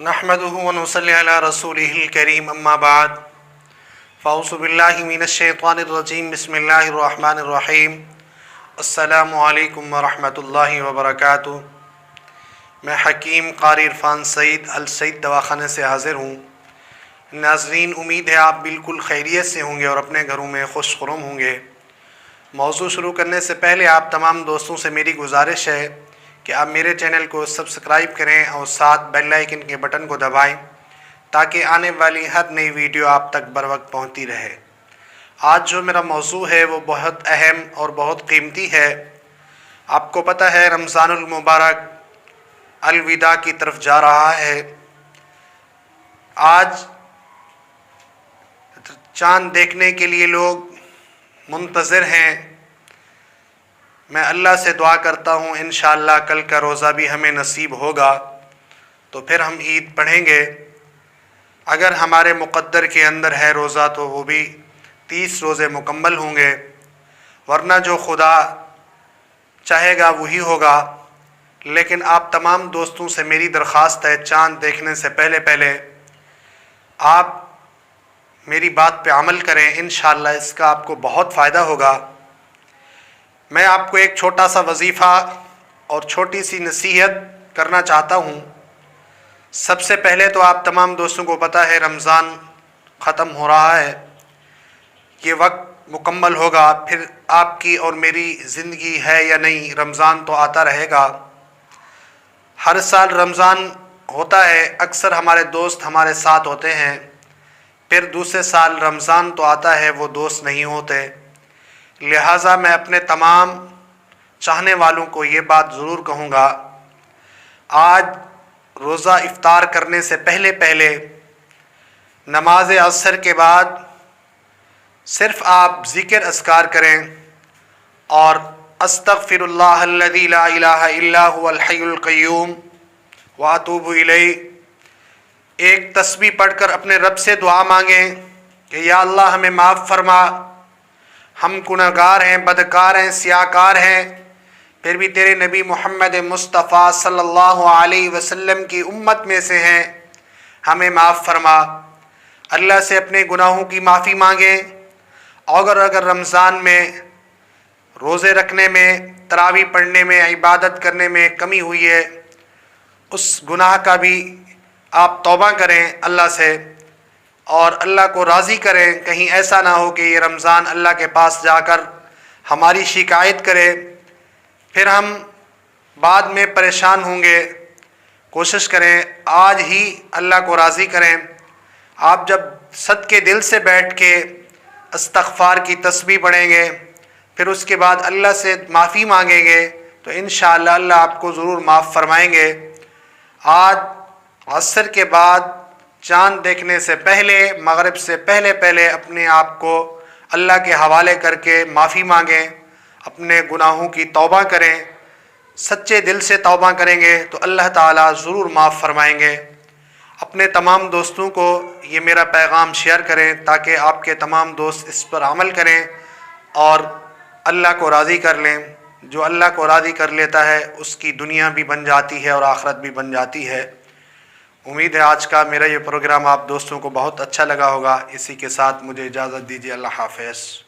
नहमदुहु व नुसल्ली अला रसूलिहिल करीम अम्मा बाद फ़अऊज़ु बिल्लाहि मिनश्शैतानिर रजीम बिस्मिल्लाहिर रहमानिर रहीम अस्सलामु अलैकुम व रहमतुल्लाहि व बरकातुहू। मैं हकीम क़ारी इरफ़ान सईद अल सईद दवाख़ाने से हाज़िर हूँ। नाज़रीन, उम्मीद है आप बिल्कुल खैरियत से होंगे और अपने घरों में खुशखुरम होंगे। मौज़ू शुरू करने से पहले आप तमाम दोस्तों से मेरी गुजारिश है कि आप मेरे चैनल को सब्सक्राइब करें और साथ बेल आइकन के बटन को दबाएं ताकि आने वाली हर नई वीडियो आप तक बर वक्त पहुँचती रहे। आज जो मेरा मौज़ू है वो बहुत अहम और बहुत कीमती है। आपको पता है रमज़ानुल मुबारक अलविदा की तरफ जा रहा है। आज चाँद देखने के लिए लोग मुंतज़िर हैं। मैं अल्लाह से दुआ करता हूँ इंशाअल्लाह कल का रोज़ा भी हमें नसीब होगा तो फिर हम ईद पढ़ेंगे। अगर हमारे मुक़द्दर के अंदर है रोज़ा तो वो भी 30 रोज़े मुकम्मल होंगे, वरना जो खुदा चाहेगा वही होगा। लेकिन आप तमाम दोस्तों से मेरी दरख्वास्त है, चाँद देखने से पहले पहले आप मेरी बात पे अमल करें। इंशाअल्लाह इसका आपको बहुत फ़ायदा होगा। मैं आपको एक छोटा सा वजीफ़ा और छोटी सी नसीहत करना चाहता हूँ। सबसे पहले तो आप तमाम दोस्तों को पता है रमज़ान ख़त्म हो रहा है, ये वक्त मुकम्मल होगा, फिर आपकी और मेरी ज़िंदगी है या नहीं, रमज़ान तो आता रहेगा। हर साल रमज़ान होता है, अक्सर हमारे दोस्त हमारे साथ होते हैं, फिर दूसरे साल रमज़ान तो आता है वो दोस्त नहीं होते। लिहाजा मैं अपने तमाम चाहने वालों को ये बात ज़रूर कहूँगा, आज रोज़ा इफ्तार करने से पहले पहले नमाज असर के बाद सिर्फ़ आप ज़िक्र अस्कार करें और अस्तग़फ़िरुल्लाह अल्लज़ी ला इलाहा इल्ला हुवल हय्युल क़य्यूम व अतूबु इलैह एक तस्बीह पढ़कर अपने रब से दुआ मांगें कि या अल्लाह हमें माफ़ फरमा, हम गुनहगार हैं, बदकार हैं, सियाकार हैं, फिर भी तेरे नबी मोहम्मद मुस्तफ़ा सल्लल्लाहु अलैहि वसल्लम की उम्मत में से हैं, हमें माफ़ फरमा। अल्लाह से अपने गुनाहों की माफ़ी मांगें। और अगर रमज़ान में रोज़े रखने में, तरावी पढ़ने में, इबादत करने में कमी हुई है, उस गुनाह का भी आप तौबा करें अल्लाह से और अल्लाह को राज़ी करें। कहीं ऐसा ना हो कि ये रमज़ान अल्लाह के पास जाकर हमारी शिकायत करे, फिर हम बाद में परेशान होंगे। कोशिश करें आज ही अल्लाह को राज़ी करें। आप जब सदके दिल से बैठ के इस्तग़फ़ार की तस्बीह पढ़ेंगे, फिर उसके बाद अल्लाह से माफ़ी मांगेंगे तो इंशाअल्लाह अल्लाह आपको ज़रूर माफ़ फरमाएंगे। आज असर के बाद चाँद देखने से पहले, मगरिब से पहले पहले अपने आप को अल्लाह के हवाले करके माफ़ी मांगें, अपने गुनाहों की तौबा करें। सच्चे दिल से तौबा करेंगे तो अल्लाह ताला ज़रूर माफ़ फरमाएंगे। अपने तमाम दोस्तों को ये मेरा पैगाम शेयर करें ताकि आपके तमाम दोस्त इस पर अमल करें और अल्लाह को राज़ी कर लें। जो अल्लाह को राज़ी कर लेता है उसकी दुनिया भी बन जाती है और आखिरत भी बन जाती है। उम्मीद है आज का मेरा ये प्रोग्राम आप दोस्तों को बहुत अच्छा लगा होगा। इसी के साथ मुझे इजाज़त दीजिए। अल्लाह हाफ़िज़।